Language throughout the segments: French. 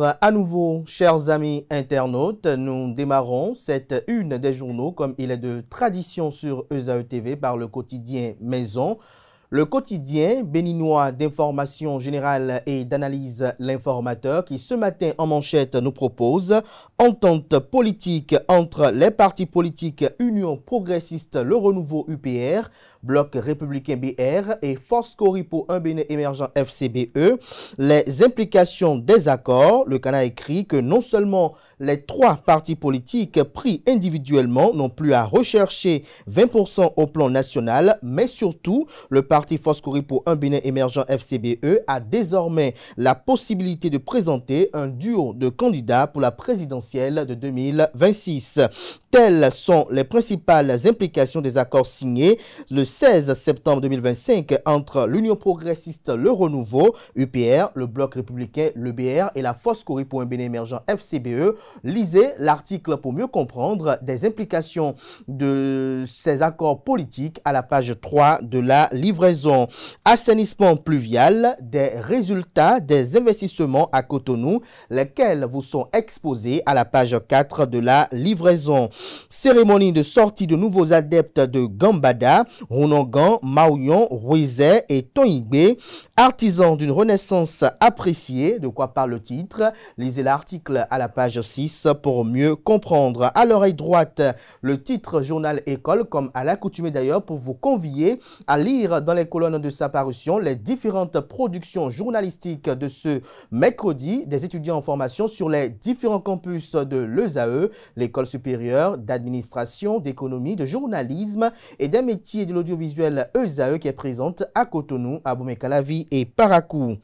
à nouveau, chers amis internautes. Nous démarrons cette une des journaux, comme il est de tradition sur ESAE TV, par le quotidien Maison. Le quotidien béninois d'information générale et d'analyse L'Informateur qui ce matin en manchette nous propose entente politique entre les partis politiques Union Progressiste Le Renouveau UPR, Bloc Républicain BR et Force Coripo Un Bénin Émergent FCBE. Les implications des accords, le Canard écrit que non seulement les trois partis politiques pris individuellement n'ont plus à rechercher 20% au plan national, mais surtout le parti Force Coripo Un Bénin Émergent FCBE a désormais la possibilité de présenter un duo de candidats pour la présidentielle de 2026. Telles sont les principales implications des accords signés le 16 septembre 2025 entre l'Union Progressiste Le Renouveau, UPR, le Bloc Républicain, le BR et la Force Coripo Un Bénin Émergent FCBE. Lisez l'article pour mieux comprendre des implications de ces accords politiques à la page 3 de la livraison. Assainissement pluvial, des résultats des investissements à Cotonou, lesquels vous sont exposés à la page 4 de la livraison. Cérémonie de sortie de nouveaux adeptes de Gambada, Ronongan, Maouyon, Ruizet et Toingbe, artisans d'une renaissance appréciée. De quoi parle le titre? Lisez l'article à la page 6 pour mieux comprendre. À l'oreille droite, le titre Journal École, comme à l'accoutumée d'ailleurs, pour vous convier à lire dans les colonnes de sa parution les différentes productions journalistiques de ce mercredi des étudiants en formation sur les différents campus de l'ESAE, l'école supérieure d'administration, d'économie, de journalisme et des métiers de l'audiovisuel ESAE qui est présente à Cotonou, à Abomey-Calavi et Parakou.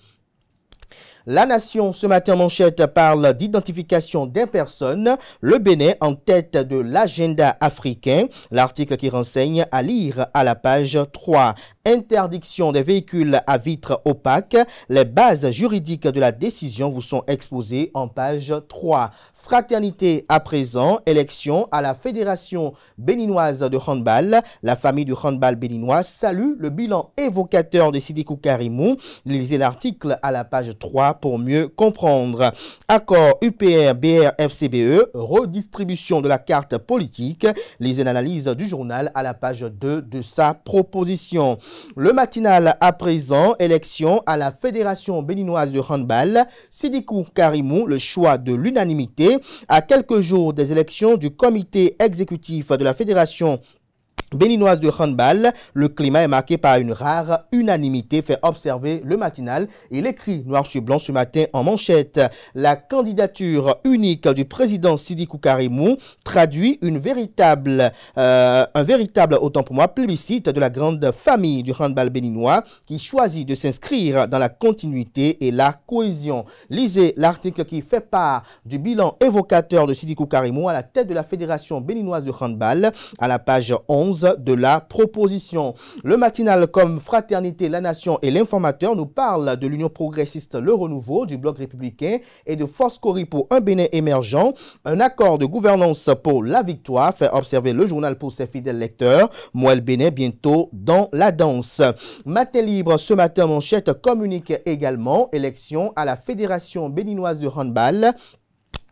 La Nation, ce matin, manchette, parle d'identification des personnes. Le Bénin en tête de l'agenda africain. L'article qui renseigne à lire à la page 3. Interdiction des véhicules à vitres opaques. Les bases juridiques de la décision vous sont exposées en page 3. Fraternité à présent. Élection à la Fédération béninoise de handball. La famille du handball béninois salue le bilan évocateur de Sidikou Karimou. Lisez l'article à la page 3 pour mieux comprendre. Accord UPR BR FCBE, redistribution de la carte politique. Lisez l'analyse du journal à la page 2 de sa proposition. Le matinal à présent, élection à la Fédération béninoise de handball. Sidikou Karimou, le choix de l'unanimité. À quelques jours des élections du comité exécutif de la Fédération béninoise de handball, le climat est marqué par une rare unanimité, fait observer le matinal. Il écrit noir sur blanc ce matin en manchette. La candidature unique du président Sidikou Karimou traduit un véritable, autant pour moi, plébiscite de la grande famille du handball béninois qui choisit de s'inscrire dans la continuité et la cohésion. Lisez l'article qui fait part du bilan évocateur de Sidikou Karimou à la tête de la Fédération béninoise de handball à la page 11 de la proposition. Le matinal comme Fraternité, La Nation et l'Informateur nous parle de l'Union Progressiste Le Renouveau, du Bloc Républicain et de Force Coripo Un Bénin Émergent. Un accord de gouvernance pour la victoire, fait observer le journal pour ses fidèles lecteurs. Moël Bénin bientôt dans la danse. Matin libre ce matin manchette communique également élection à la Fédération béninoise de handball.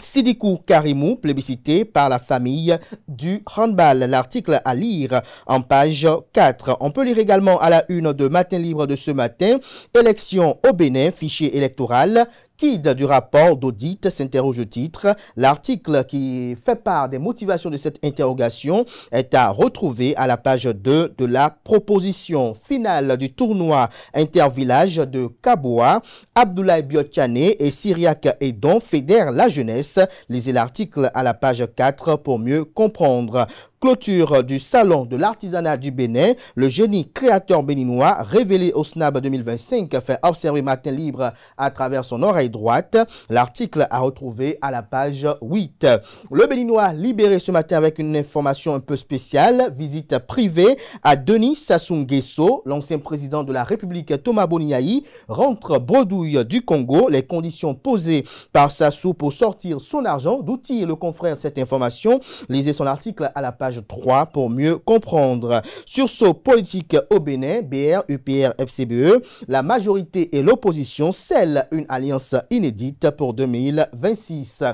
Sidikou Karimou, plébiscité par la famille du handball. L'article à lire en page 4. On peut lire également à la une de Matin Libre de ce matin. Élection au Bénin, fichier électoral. Guide du rapport d'audit, s'interroge le titre. L'article qui fait part des motivations de cette interrogation est à retrouver à la page 2 de la proposition. Finale du tournoi intervillage de Kaboa. Abdoulaye Biotchane et Syriac Edon fédèrent la jeunesse. Lisez l'article à la page 4 pour mieux comprendre. Clôture du Salon de l'artisanat du Bénin, le génie créateur béninois révélé au SNAB 2025 fait observer Matin Libre à travers son oreille droite. L'article à retrouver à la page 8. Le Béninois libéré ce matin avec une information un peu spéciale. Visite privée à Denis Sassou Nguesso, l'ancien président de la République Thomas Boniaï, rentre bredouille du Congo. Les conditions posées par Sassou pour sortir son argent. D'où tire le confrère cette information? Lisez son article à la page page 3 pour mieux comprendre. Sursaut politique au Bénin, BR, UPR, FCBE, la majorité et l'opposition scellent une alliance inédite pour 2026.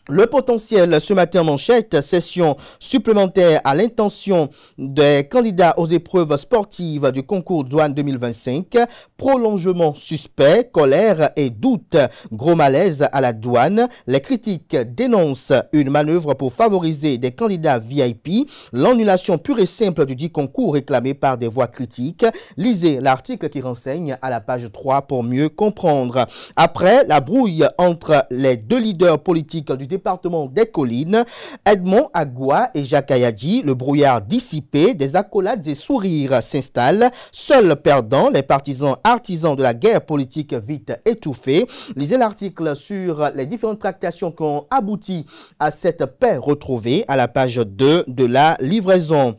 Le potentiel ce matin en manchette, session supplémentaire à l'intention des candidats aux épreuves sportives du concours douane 2025, prolongement suspect, colère et doute, gros malaise à la douane. Les critiques dénoncent une manœuvre pour favoriser des candidats VIP, l'annulation pure et simple du dit concours réclamé par des voix critiques. Lisez l'article qui renseigne à la page 3 pour mieux comprendre. Après la brouille entre les deux leaders politiques du département des Collines, Edmond Agua et Jacques Ayadji, le brouillard dissipé, des accolades et sourires s'installent. Seuls perdants, les partisans artisans de la guerre politique vite étouffés. Lisez l'article sur les différentes tractations qui ont abouti à cette paix retrouvée à la page 2 de la livraison.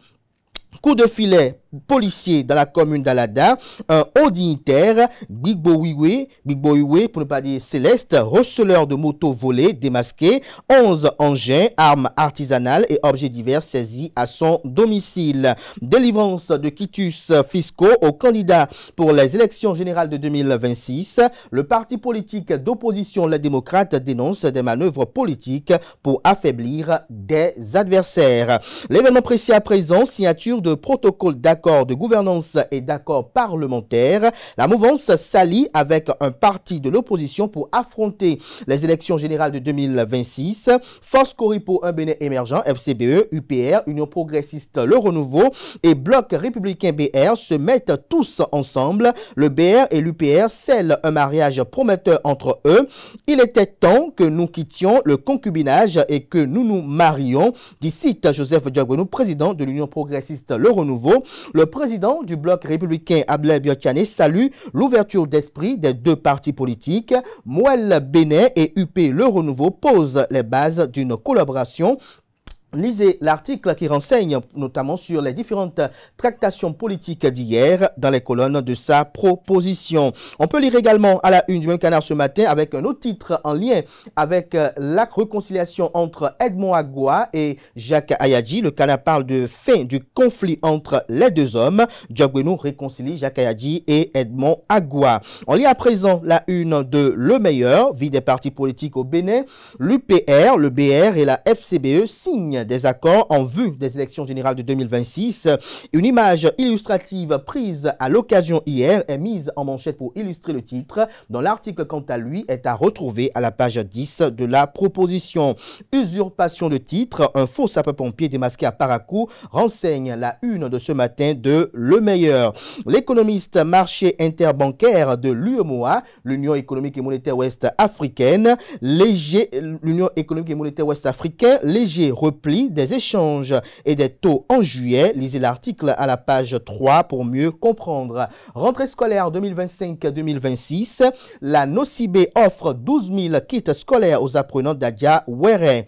Coup de filet policier dans la commune d'Alada, un haut dignitaire, Big Boiwe, pour ne pas dire Céleste, receleur de motos volées, démasqué, 11 engins, armes artisanales et objets divers saisis à son domicile. Délivrance de quitus fiscaux aux candidats pour les élections générales de 2026. Le parti politique d'opposition, les démocrates, dénonce des manœuvres politiques pour affaiblir des adversaires. L'événement précis à présent, signature de protocole d'accord de gouvernance et d'accord parlementaire. La mouvance s'allie avec un parti de l'opposition pour affronter les élections générales de 2026. Force Cori pour un Bénin émergent, FCBE, UPR, Union progressiste Le Renouveau et Bloc républicain BR se mettent tous ensemble. Le BR et l'UPR scellent un mariage prometteur entre eux. Il était temps que nous quittions le concubinage et que nous nous marions, dit cite Joseph Diogbenou, président de l'Union progressiste Le Renouveau. Le président du bloc républicain Ablaye Biotiane salue l'ouverture d'esprit des deux partis politiques. Mouel Bénin et UP Le Renouveau posent les bases d'une collaboration. Lisez l'article qui renseigne notamment sur les différentes tractations politiques d'hier dans les colonnes de sa proposition. On peut lire également à la une du même canard ce matin avec un autre titre en lien avec la réconciliation entre Edmond Agua et Jacques Ayadji. Le canard parle de fin du conflit entre les deux hommes. Diogbenou réconcilie Jacques Ayadji et Edmond Agua. On lit à présent la une de Le Meilleur, vie des partis politiques au Bénin. L'UPR, le BR et la FCBE signent des accords en vue des élections générales de 2026. Une image illustrative prise à l'occasion hier est mise en manchette pour illustrer le titre, dont l'article quant à lui est à retrouver à la page 10 de la proposition. Usurpation de titre, un faux sapeur-pompier démasqué à Parakou renseigne la une de ce matin de Le Meilleur. L'économiste marché interbancaire de l'UEMOA, l'Union économique et monétaire ouest-africaine, l'Union économique et monétaire ouest-africaine, léger repli des échanges et des taux en juillet. Lisez l'article à la page 3 pour mieux comprendre. Rentrée scolaire 2025-2026, la Nocibé offre 12 000 kits scolaires aux apprenants d'Adja Wéré.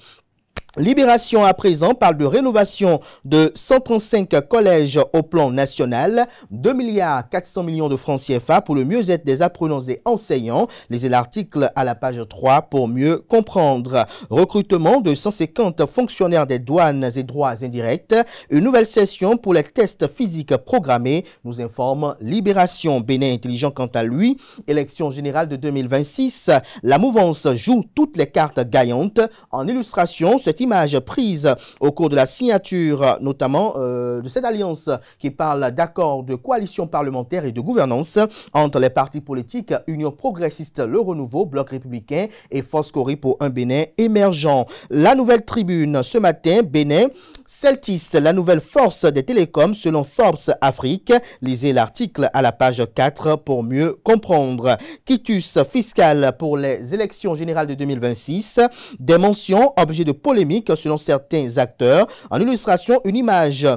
Libération à présent parle de rénovation de 135 collèges au plan national, 2 milliards 400 millions de francs CFA pour le mieux-être des apprenants et enseignants. Lisez l'article à la page 3 pour mieux comprendre. Recrutement de 150 fonctionnaires des douanes et droits indirects. Une nouvelle session pour les tests physiques programmés, nous informe Libération. Bénin intelligent quant à lui. Élection générale de 2026. La mouvance joue toutes les cartes gagnantes. En illustration, cette image prise au cours de la signature notamment de cette alliance qui parle d'accord de coalition parlementaire et de gouvernance entre les partis politiques Union progressiste Le Renouveau, Bloc républicain et Force Cori pour un Bénin émergent. La nouvelle tribune ce matin, Bénin, Celtis, la nouvelle force des télécoms selon Forbes Afrique. Lisez l'article à la page 4 pour mieux comprendre. Quitus fiscal pour les élections générales de 2026. Des mentions, objets de polémique selon certains acteurs. En illustration, une image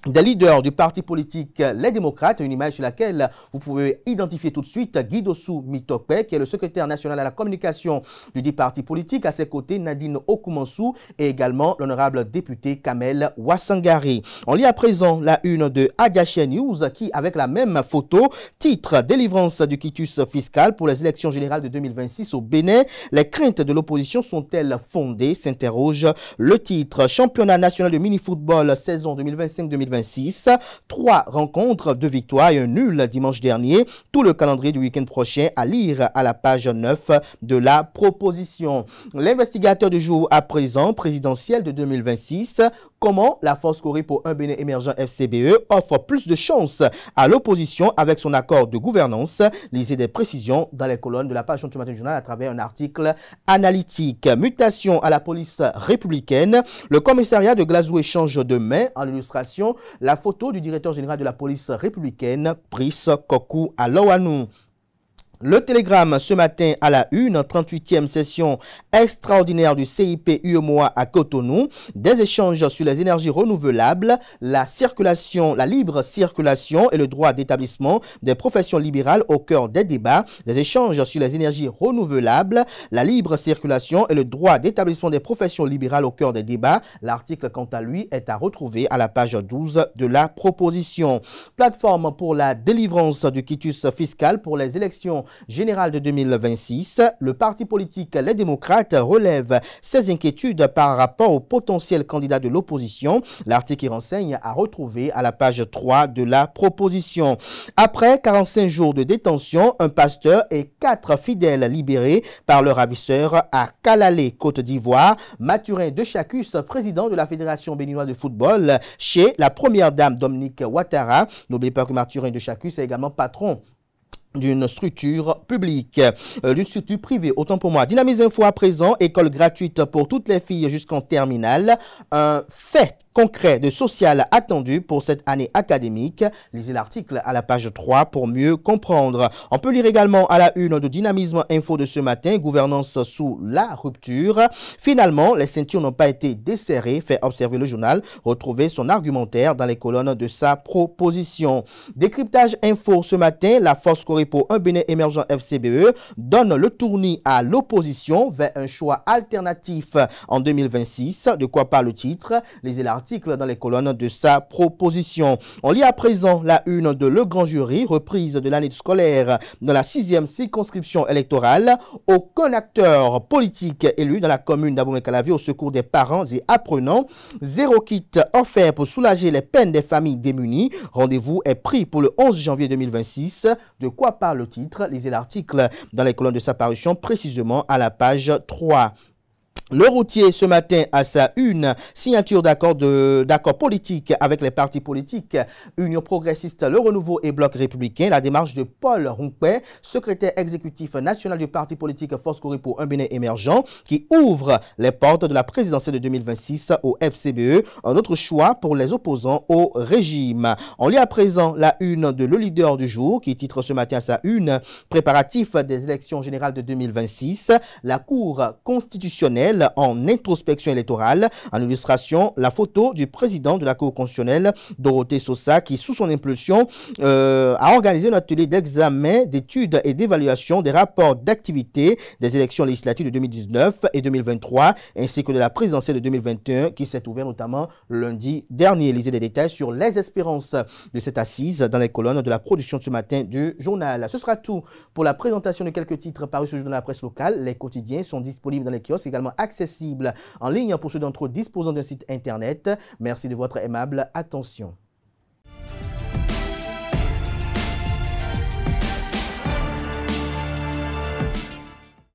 des leaders du parti politique Les Démocrates, une image sur laquelle vous pouvez identifier tout de suite Guy Dossou Mitokpe, qui est le secrétaire national à la communication du dit parti politique. À ses côtés, Nadine Okumansou et également l'honorable député Kamel Ouassangari. On lit à présent la une de Agaché News qui, avec la même photo, titre « Délivrance du quitus fiscal pour les élections générales de 2026 au Bénin. Les craintes de l'opposition sont-elles fondées ?» s'interroge le titre. Championnat national de mini-football saison 2025-2026. 3 rencontres, 2 victoires et un nul dimanche dernier. Tout le calendrier du week-end prochain à lire à la page 9 de la proposition. L'investigateur du jour à présent, présidentiel de 2026, comment la Force Corée pour un Bénin émergent FCBE offre plus de chances à l'opposition avec son accord de gouvernance. Lisez des précisions dans les colonnes de la page du matin du journal à travers un article analytique. Mutation à la police républicaine. Le commissariat de Glazoué change de main. En illustration, la photo du directeur général de la police républicaine, Brice Kokou Alowanou. Le Télégramme ce matin à la une, 38e session extraordinaire du CIP UEMOA à Cotonou, des échanges sur les énergies renouvelables, la libre circulation et le droit d'établissement des professions libérales au cœur des débats, des échanges sur les énergies renouvelables, la libre circulation et le droit d'établissement des professions libérales au cœur des débats. L'article, quant à lui, est à retrouver à la page 12 de la proposition. Plateforme pour la délivrance du quitus fiscal pour les élections générale de 2026, le parti politique Les Démocrates relève ses inquiétudes par rapport aux potentiels candidats de l'opposition. L'article qui renseigne à retrouver à la page 3 de la proposition. Après 45 jours de détention, un pasteur et 4 fidèles libérés par leur ravisseur à Kalalé, Côte d'Ivoire. Mathurin de Chacus, président de la Fédération béninoise de football, chez la première dame Dominique Ouattara. N'oubliez pas que Mathurin de Chacus est également patron d'une structure publique, d'une structure privée, autant pour moi. Dynamise Info à présent, école gratuite pour toutes les filles jusqu'en terminale. Un fait concret de social attendu pour cette année académique. Lisez l'article à la page 3 pour mieux comprendre. On peut lire également à la une de Dynamisme Info de ce matin, gouvernance sous la rupture. Finalement, les ceintures n'ont pas été desserrées, fait observer le journal. Retrouvez son argumentaire dans les colonnes de sa proposition. Décryptage Info ce matin, la Force Corée pour un Bénin émergent FCBE donne le tournis à l'opposition vers un choix alternatif en 2026. De quoi parle le titre? Lisez l'article dans les colonnes de sa proposition. On lit à présent la une de Le Grand Jury, reprise de l'année scolaire dans la 6e circonscription électorale. Aucun acteur politique élu dans la commune d'Abomey-Calavi au secours des parents et apprenants. 0 kit offert pour soulager les peines des familles démunies. Rendez-vous est pris pour le 11 janvier 2026. De quoi parle le titre? Lisez l'article dans les colonnes de sa parution, précisément à la page 3. Le routier ce matin à sa une, signature d'accord politique avec les partis politiques, Union progressiste, le renouveau et bloc républicain, la démarche de Paul Rompé, secrétaire exécutif national du parti politique Force Corée pour un Bénin émergent, qui ouvre les portes de la présidentielle de 2026 au FCBE, un autre choix pour les opposants au régime. On lit à présent la une de Le Leader du jour, qui titre ce matin à sa une, préparatif des élections générales de 2026, la Cour constitutionnelle en introspection électorale. En illustration, la photo du président de la Cour constitutionnelle, Dorothée Sosa, qui, sous son impulsion, a organisé un atelier d'examen, d'études et d'évaluation des rapports d'activité des élections législatives de 2019 et 2023, ainsi que de la présidentielle de 2021, qui s'est ouvert notamment lundi dernier. Lisez les détails sur les espérances de cette assise dans les colonnes de la production de ce matin du journal. Ce sera tout pour la présentation de quelques titres parus ce jour dans la presse locale. Les quotidiens sont disponibles dans les kiosques, également accessible en ligne pour ceux d'entre eux disposant d'un site internet. Merci de votre aimable attention.